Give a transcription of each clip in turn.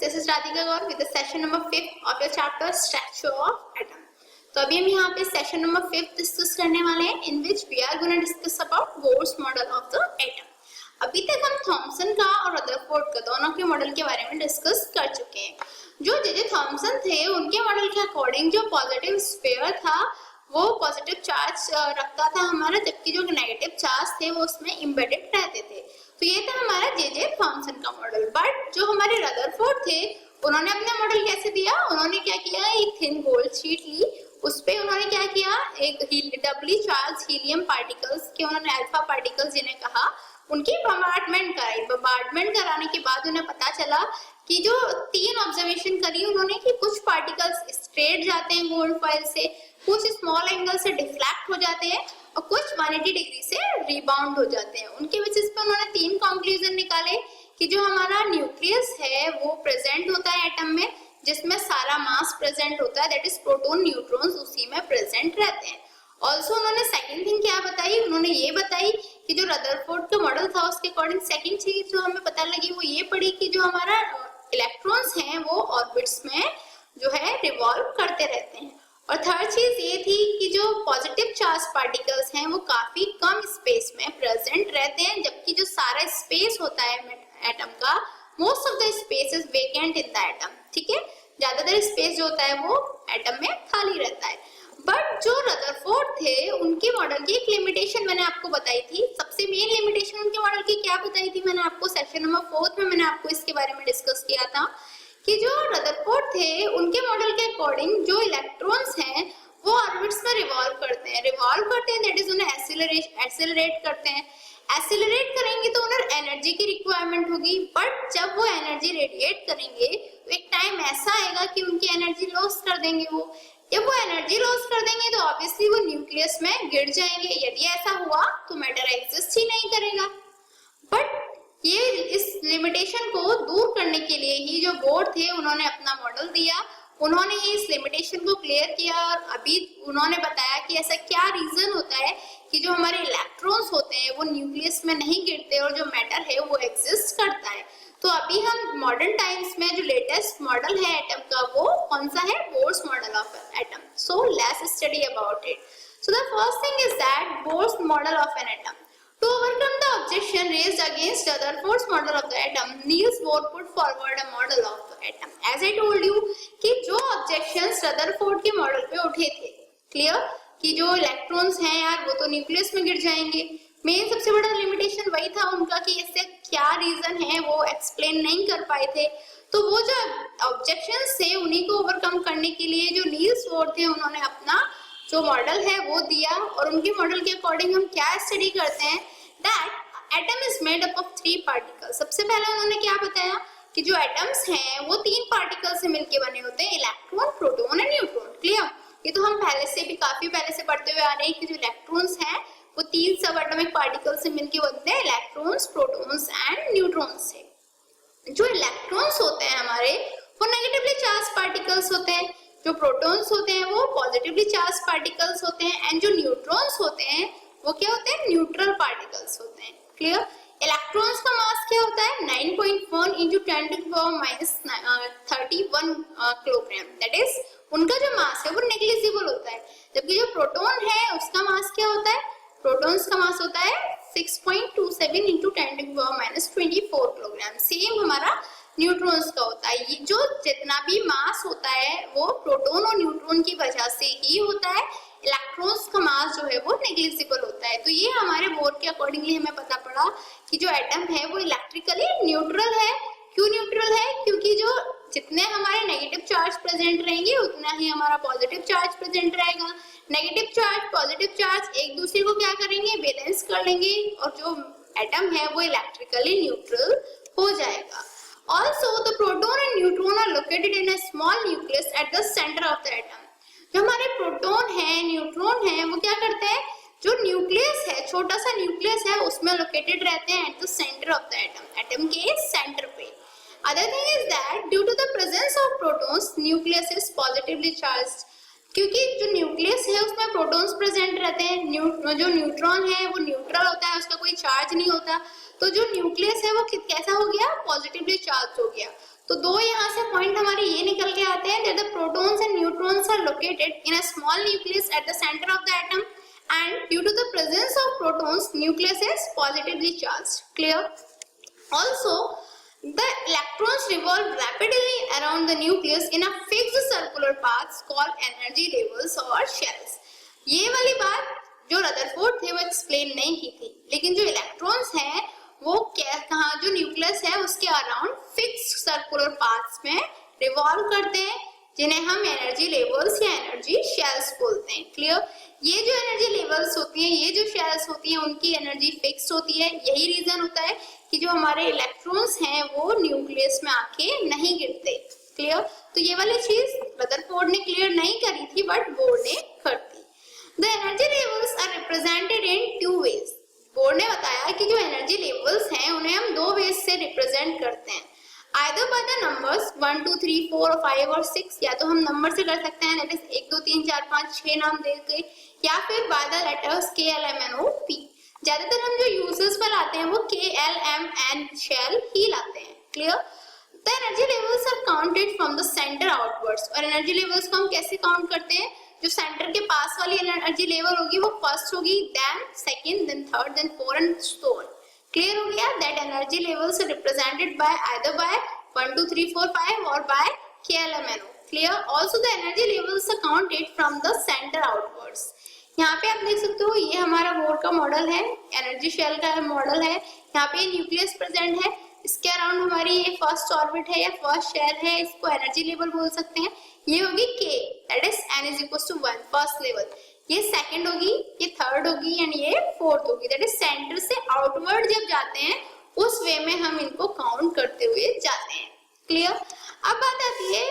this is Radhika Gaur with the session number 5 of your chapter Structure of Atom. तो अभी हम यहाँ पे सेशन नंबर 5 डिस्कस करने वाले हैं in which we are going to discuss about Bohr's model of the atom. अभी तक हम थॉमसन का और रदरफोर्ड का दोनों के मॉडल के बारे में डिस्कस कर चुके हैं। जो जे थॉमसन थे उनके मॉडल के अकॉर्डिंग जो पॉजिटिव स्फीयर था वो पॉजिटिव चार्ज रखता था हमारा, जबकि जो नेगेटिव चार्ज थे वो उसमें एम्बेडेड रहते थे। तो ये था हमारा जे थॉमसन का मॉडल। बट जो हमारे रदरफोर्ड थे उन्होंने अपना मॉडल कैसे दिया, उन्होंने क्या किया, एक थिन गोल्ड शीट ली, उस पे उन्होंने क्या किया, एक डबली चार्ज हीलियम पार्टिकल्स के उन्होंने अल्फा पार्टिकल्स जिन्हें कहा उनकी बम्बार्डमेंट कराई। बम्बार्डमेंट कराने के बाद उन्हें पता चला कि जो 3 ऑब्जर्वेशन करी उन्होंने कि कुछ पार्टिकल्स स्ट्रेट जाते हैं गोल्ड फॉइल से, कुछ स्मॉल एंगल से डिफ्लेक्ट हो जाते हैं और कुछ 180 डिग्री से रिबाउंड हो जाते हैं। उनके बेसिस पे उन्होंने 3 कंक्लूजन निकाले कि जो हमारा न्यूक्लियस है वो प्रेजेंट होता है एटम में, जिसमें सारा मास प्रेजेंट होता है, दैट इज प्रोटॉन न्यूट्रॉन्स उसी में प्रेजेंट रहते हैं। ऑल्सो उन्होंने सेकंड थिंग क्या बताई, उन्होंने ये बताई कि जो रदरफोर्ड का मॉडल था उसके अकॉर्डिंग सेकंड चीज जो हमें पता लगी वो ये पड़ी कि जो हमारा इलेक्ट्रॉन्स हैं वो ऑर्बिट्स में जो है रिवॉल्व करते रहते हैं। और थर्ड चीज ये थी कि जो पॉजिटिव चार्ज पार्टिकल्स हैं वो काफी कम स्पेस में प्रेजेंट रहते हैं, जबकि जो सारा स्पेस होता है एटम का, most of the space is vacant in the atom. ठीक है, ज्यादातर स्पेस जो होता है वो एटम में खाली रहता है। बट जो रदरफोर्ड थे उनके मॉडल की एक लिमिटेशन मैंने आपको बताई थी। सबसे मेन लिमिटेशन उनके मॉडल की क्या बताई थी, मैंने आपको सेक्शन नंबर 4 में मैंने आपको इसके बारे में डिस्कस किया था कि जो रदरफोर्ड थे उनके मॉडल के अकॉर्डिंग जो इलेक्ट्रॉन्स हैं वो ऑर्बिट्स में रिवॉल्व करते हैं, दैट इज उन्हें एक्सेलरेट करते हैं। एक्सेलरेट करेंगे तो उन्हें एनर्जी की रिक्वायरमेंट होगी, बट जब वो एनर्जी रेडिएट करेंगे तो एक टाइम ऐसा आएगा कि उनकी एनर्जी लॉस कर देंगे वो। जब वो एनर्जी लॉस कर देंगे तो ऑब्वियसली वो न्यूक्लियस में गिर जाएंगे। यदि ऐसा हुआ तो मैटर एग्जिस्ट ही नहीं करेगा। बट ये इस लिमिटेशन को दूर करने के लिए ही जो बोर थे उन्होंने अपना मॉडल दिया, उन्होंने इस लिमिटेशन को क्लियर किया और अभी उन्होंने बताया कि ऐसा क्या रीजन होता है कि जो हमारे इलेक्ट्रॉन्स होते हैं वो न्यूक्लियस में नहीं गिरते और जो मैटर है वो एग्जिस्ट करता है। तो अभी हम मॉडर्न टाइम्स में जो लेटेस्ट मॉडल है एटम का वो कौन सा है, Bohr's model of atom. So let's study about it. So the first thing is that Bohr's model of an atom. To overcome the objection raised against Rutherford's model of the atom, Niels Bohr put forward a model of the atom. As I told you कि जो objections Rutherford के model पे उठे थे, clear, कि जो electrons हैं यार वो तो न्यूक्लियस में गिर जाएंगे। मेन सबसे बड़ा लिमिटेशन वही था उनका कि इससे क्या रीजन है वो एक्सप्लेन नहीं कर पाए थे। तो वो जो ऑब्जेक्शंस थे उन्हीं को ओवरकम करने के लिए जो नील्स बोर थे उन्होंने अपना जो मॉडल है वो दिया। और उनके मॉडल के अकॉर्डिंग हम क्या स्टडी करते हैं, that atom is made up of 3 particles. सबसे पहले उन्होंने क्या बताया कि जो एटम्स हैं वो 3 पार्टिकल से मिलके बने होते हैं, electron, proton and neutron. Clear, ये तो हम पहले से भी काफी पहले से पढ़ते हुए आ रहे हैं कि जो इलेक्ट्रॉन्स हैं वो 3 सब एटॉमिक पार्टिकल से मिलके बनते हैं, इलेक्ट्रॉन्स, प्रोटॉन्स एंड न्यूट्रॉन्स से। जो इलेक्ट्रॉन्स होते हैं हमारे वो नेगेटिवली चार्ज पार्टिकल्स होते हैं, जो प्रोटॉन्स होते हैं वो पॉजिटिवली चार्ज पार्टिकल्स होते हैं, एंड जो न्यूट्रॉन्स होते हैं वो क्या होते हैं, न्यूट्रल पार्टिकल्स होते हैं। क्लियर, इलेक्ट्रॉन्स का मास क्या होता है, 9.1 into 10 to the power -31 kilogram, that is उनका जो मास है वो नेग्लिजिबल होता है। जबकि जो प्रोटॉन है उसका मास क्या होता है, प्रोटॉन्स का मास होता है 6.27 into 10 to the power -24 kilogram. Same हमारा न्यूट्रॉन्स का होता है। ये जो जितना भी मास होता है वो प्रोटॉन और न्यूट्रॉन की वजह से ही होता है, इलेक्ट्रॉन्स का मास जो है वो नेग्लिजिबल होता है। तो ये हमारे बोर के अकॉर्डिंगली हमें पता पड़ा कि जो एटम है वो इलेक्ट्रिकली न्यूट्रल है। क्यों न्यूट्रल है, क्योंकि जो जितने हमारे नेगेटिव चार्ज प्रेजेंट रहेंगे उतना ही हमारा पॉजिटिव चार्ज प्रेजेंट रहेगा। नेगेटिव चार्ज पॉजिटिव चार्ज एक दूसरे को क्या करेंगे, बैलेंस कर लेंगे और जो एटम है वो इलेक्ट्रिकली न्यूट्रल हो जाएगा। Also, the proton and neutron are located in a small nucleus at the center of the atom. जो हमारे प्रोटॉन है, न्यूट्रॉन है, वो क्या करते हैं, जो न्यूक्लियस है, छोटा सा न्यूक्लियस है, उसमें लोकेटेड रहते हैं at the centre of the atom, atom के सेंटर पे। Other thing is that due to the presence of protons nucleus is positively charged. क्योंकि जो न्यूक्लियस है उसमें प्रोटॉन्स प्रेजेंट रहते हैं, जो न्यूट्रॉन है वो न्यूट्रल होता है, उसका कोई चार्ज नहीं होता। तो जो न्यूक्लियस है वो कैसा हो गया, पॉजिटिवली चार्ज हो गया। तो दो यहाँ से पॉइंट हमारे ये निकल के आते हैं that the protons and neutrons are located in a small nucleus at the center of the atom and due to the presence of protons nucleus is positively charged. Clear? Also the electrons revolve rapidly around the nucleus in a fixed circular paths called energy levels or shells. ये वाली बात जो Rutherford थे वो explain नहीं की थी, लेकिन जो इलेक्ट्रॉन्स हैं वो कहाँ जो न्यूक्लियस है उसके अराउंड फिक्स्ड सर्कुलर पाथ्स में रिवॉल्व करते हैं, जिन्हें हम एनर्जी लेवल्स या एनर्जी शेल्स बोलते हैं. क्लियर? ये जो एनर्जी लेवल्स होती हैं, ये जो शेल्स होती हैं, उनकी एनर्जी फिक्स होती है. यही रीजन होता है कि जो हमारे इलेक्ट्रॉन्स हैं वो न्यूक्लियस में आके नहीं गिरते. क्लियर? तो ये वाली चीज रदरफोर्ड ने क्लियर नहीं करी थी, बट बोर्ड ने कर दी. The energy levels are represented in two ways. Board ने बताया कि जो एनर्जी लेवल्स हैं उन्हें हम दो वेज से रिप्रेजेंट करते हैं. Either by the numbers 1, 2, 3, 4, 5 और 6, या तो हम नंबर से कर सकते हैं, that is 1, 2, 3, 4, 5, 6 नाम दे के, या फिर by the letters K, L, M, N, O, P. ज्यादातर हम जो यूजर्स पर लाते हैं वो K, L, M, N, shell ही लाते हैं. Clear? The energy levels are counted from the center outwards. और एनर्जी लेवल्स को हम कैसे काउंट करते हैं? जो सेंटर के पास वाली एनर्जी लेवल होगी वो फर्स्ट होगी, then second, then third, then four and so on. Clear हो गया? That energy levels are represented by either by 1, 2, 3, 4, 5 और by KLMNO. Clear? Also the energy levels are counted from the centre outwards. यहाँ पे आप देख सकते हो ये हमारा बोर का मॉडल है, एनर्जी शेल का मॉडल है. यहाँ पे न्यूक्लियस प्रेजेंट है, इसके अराउंड हमारी ये फर्स्ट ऑर्बिट है या फर्स्ट शेल है, इसको एनर्जी लेवल बोल सकते हैं. ये होगी K, that is n is equals to 1, first level. ये सेकंड होगी, ये थर्ड होगी एंड ये फोर्थ होगी. that is सेंटर से आउटवर्ड जब जाते हैं उस वे में हम इनको काउंट करते हुए जाते हैं. क्लियर? अब बात आती है,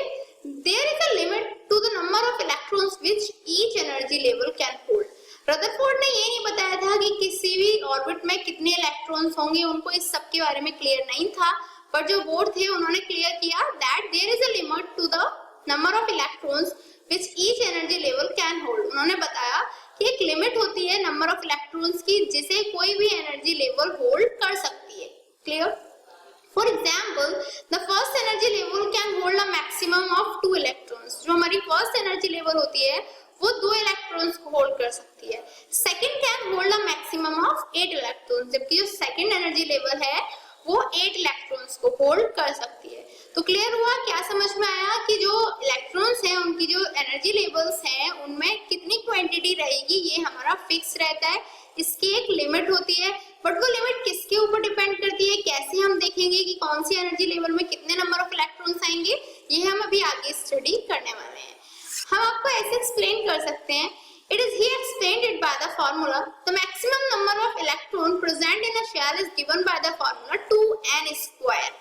there is a limit to the number of electrons which each energy level can hold. Rutherford ने ये नहीं बताया था कि किसी भी ऑर्बिट में कितने इलेक्ट्रॉन्स होंगे, उनको इस सब के बारे में क्लियर नहीं था, पर जो बोर्ड थे उन्होंने क्लियर किया that there is a limit to the number of electrons which each energy level can hold. उन्होंने बताया कि एक लिमिट होती है नंबर ऑफ इलेक्ट्रॉन्स की जिसे कोई भी एनर्जी लेवल होल्ड कर सकती है. Clear? For example the first energy level can hold a maximum of 2 electrons. जो हमारी फर्स्ट एनर्जी लेवल होती है वो 2 इलेक्ट्रॉन्स को होल्ड कर सकती है. Second can hold a maximum of 8 electrons, जबकि जो सेकंड एनर्जी लेवल है वो 8 इलेक्ट्रॉन्स को होल्ड कर सकती है. तो क्लियर हुआ? क्या समझ में आया कि जो इलेक्ट्रॉन्स हैं उनकी जो एनर्जी लेवल्स हैं उनमें कितनी क्वांटिटी रहेगी ये हमारा फिक्स रहता है. इसकी एक लिमिट होती है, बट वो लिमिट किसके ऊपर डिपेंड करती है, कैसे हम देखेंगे कि कौन सी एनर्जी लेवल में कितने नंबर ऑफ इलेक्ट्रॉन्स आएंगे, ये हम अभी आगे स्टडी करने वाले हैं. हम आपको ऐसे एक्सप्लेन कर सकते हैं. It is here explained it by the formula. The maximum number of electron present in a shell is given by the formula 2n square.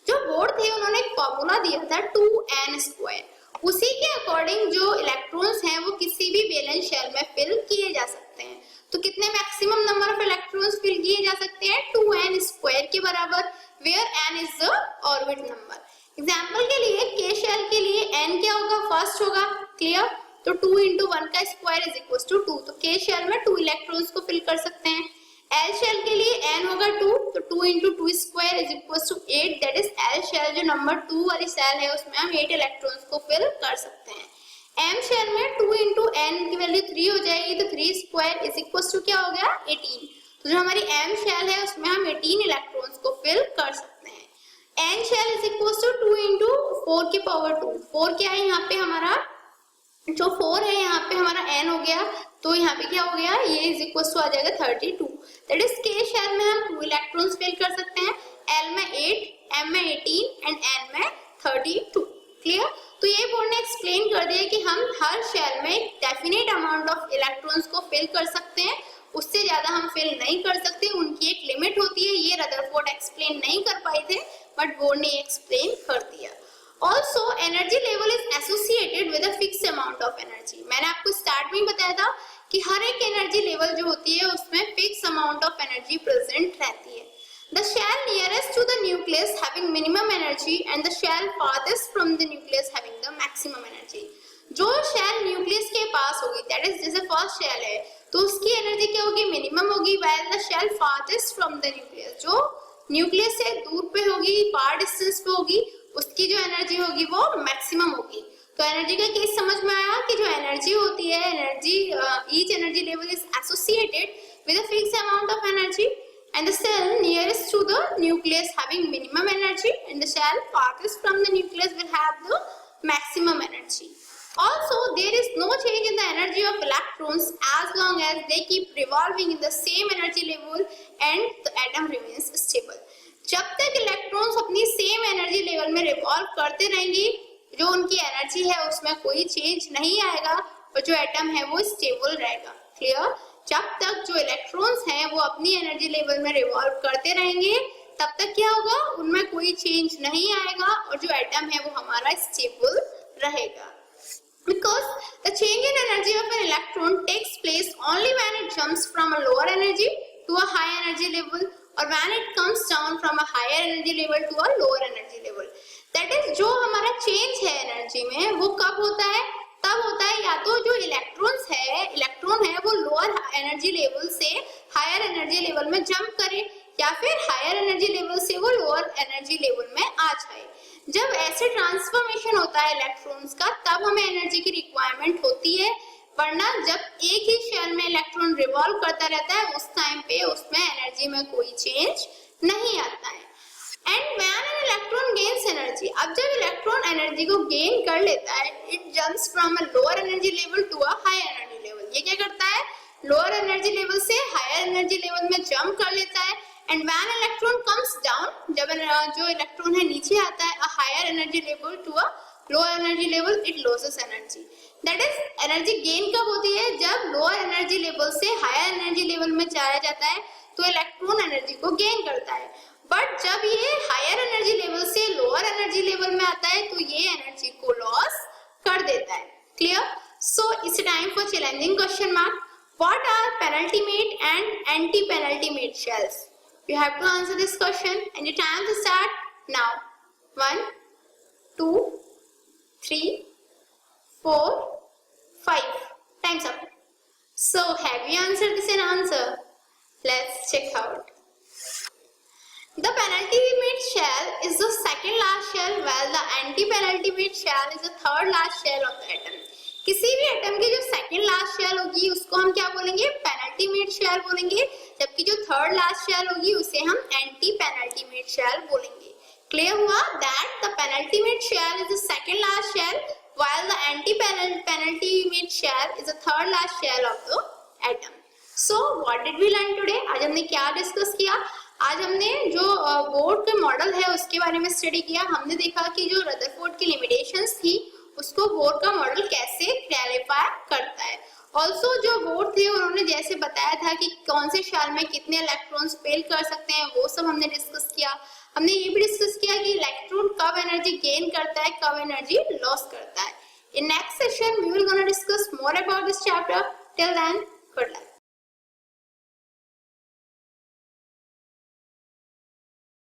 जो बोर्ड थे उन्होंने एक फॉर्मूला दिया था 2n square. उसी के अकॉर्डिंग जो इलेक्ट्रॉन्स हैं वो किसी भी वैलेंस शेल में फिल किए जा सकते हैं. तो कितने maximum number of electrons fill किए जा सकते हैं? 2n square के बराबर, where n is the orbit number. Example के लिए K शेल के लिए n क्या होगा? फर्स्ट होगा. क्लियर? तो 2 into 1 का स्क्वायर इज इक्वल टू 2. तो K शेल में 2 इलेक्ट्रॉन्स को फिल कर सकते हैं. L शेल के लिए n होगा 2, तो 2 into 2 square is equal to 8. That is L shell जो नंबर 2 वाली शेल है उसमें हम 8 इलेक्ट्रॉन्स को फिल कर सकते हैं. M शेल में 2 into n की वैल्यू 3 हो जाएगी, तो 3 स्क्वायर इज इक्वल टू क्या हो गया? 18. तो जो हमारी M शेल है उसमें हम 18 इलेक्ट्रॉन्स को फिल कर सकते हैं. N shell is equal to 2 into 4 की पावर 2. 4 क्या है यहाँ पे हमारा? जो 4 है यहाँ पे हमारा n हो गया, तो यहाँ पे क्या हो गया? ये इज इक्वल टू आ जाएगा 32. दैट इज K शेल में हम 2 इलेक्ट्रॉन्स फिल कर सकते हैं, L में 8, M में 18 एंड N में 32. क्लियर? तो ये बोर्ड ने एक्सप्लेन कर दिया कि हम हर शेल में डेफिनेट अमाउंट ऑफ इलेक्ट्रॉन्स को फिल कर सकते हैं, उससे ज्यादा हम फिल नहीं कर सकते, उनकी एक लिमिट होती है. ये रदरफोर्ड एक्सप्लेन नहीं कर पाए थे, बट बोर्ड ने एक्सप्लेन कर दिया. Also, energy level is associated with a fixed amount of energy. मैंने आपको स्टार्ट में ही बताया था कि हर एक एनर्जी लेवल जो होती है उसमें fix amount of energy present रहती है. The shell nearest to the nucleus having minimum energy and the shell farthest from the nucleus having the maximum energy. जो शेल न्यूक्लियस के पास होगी, दैट इज जैसे फर्स्ट शेल है तो उसकी energy क्या होगी? मिनिमम होगी. while the shell farthest from the nucleus, जो न्यूक्लियस से दूर पे होगी, फार डिस्टेंस पे होगी, उसकी जो एनर्जी होगी वो मैक्सिमम होगी। तो एनर्जी का केस समझ में आया कि जो एनर्जी होती है, energy each energy level is associated with a fixed amount of energy, and the cell nearest to the nucleus having minimum energy, and the cell farthest from the nucleus will have the maximum energy. Also, there is no change in the energy of electrons as long as they keep revolving in the same energy level and the atom remains stable. जब तक electrons अपनी same energy level में revolve करते रहेंगे, जो उनकी energy है उसमें कोई चेंज नहीं आएगा और जो एटम है वो स्टेबल रहेगा। क्लियर? जब तक जो इलेक्ट्रॉन्स हैं वो अपनी एनर्जी लेवल में रिवॉल्व करते रहेंगे, तब तक क्या होगा, उनमें कोई चेंज नहीं आएगा और जो एटम है वो हमारा स्टेबल रहेगा। Because the change in energy of an electron takes place only when it jumps from a lower energy to a high energy level, or when it comes down from a higher energy level to a lower energy level. That is, जो हमारा change है energy में वो कब होता है? तब होता है या तो जो इलेक्ट्रॉन है वो लोअर एनर्जी लेवल से हायर एनर्जी लेवल में जंप करे, या फिर हायर एनर्जी लेवल से वो लोअर एनर्जी लेवल में आ जाए। जब ऐसे ट्रांसफॉर्मेशन होता है इलेक्ट्रॉन्स का, तब हमें एनर्जी की रिक्वायरमेंट होती है, वरना जब एक ही शेल में इलेक्ट्रॉन रिवॉल्व करता रहता है उस टाइम पे उसमें एनर्जी में कोई चेंज नहीं आता है। And when an electron gains energy, अब जब इलेक्ट्रॉन एनर्जी को गेन कर लेता है, it jumps from a lower energy level to a higher energy level. ये क्या करता है, लोअर एनर्जी लेवल से हायर एनर्जी लेवल में जंप कर लेता है। And when electron comes down, जब जो इलेक्ट्रॉन है नीचे आता है a higher energy level to a lower energy level, it losses energy. That is, energy gain कब होती है, जब लोअर एनर्जी लेवल से हायर एनर्जी लेवल में चला जाता है तो इलेक्ट्रॉन एनर्जी को गेन करता है। बट जब ये हायर एनर्जी लेवल से लोअर एनर्जी लेवल में आता है तो ये एनर्जी को लॉस कर देता है। Clear? So it's time for challenging question mark. What are penultimate and anti penultimate shells? You have to answer this question and your time to start now. 1 2 3 4 5 time's up. So have you answered this in answer? Let's check out. The penultimate shell is the second last shell, while the anti-penultimate shell is the third last shell of the atom. किसी भी atom की जो second last shell होगी उसको हम क्या बोलेंगे, penultimate shell बोलेंगे, जबकि जो थर्ड लास्ट शेल होगी उसे हम एंटी पेनल्टीमेट शेल बोलेंगे। क्लियर हुआ? That the penultimate shell is the second last shell, while the anti-penultimate shell is the third last shell of the atom. So what did we learn today? आज हमने क्या discuss किया? आज हमने जो board के मॉडल है उसके बारे में स्टडी किया। हमने देखा कि जो रदरफोर्ड की लिमिटेशंस थी उसको बोर्ड का मॉडल कैसे क्लैरिफाई करता है। ऑल्सो जो बोर्ड थे उन्होंने जैसे बताया था कि कौन से शेल में कितने इलेक्ट्रॉन स्पेल कर सकते हैं, वो सब हमने डिस्कस किया। हमने ये भी डिस्कस किया कि इलेक्ट्रॉन कब एनर्जी गेन करता है, कब एनर्जी लॉस करता है। In next session we will gonna discuss more about this chapter. Till then, good luck.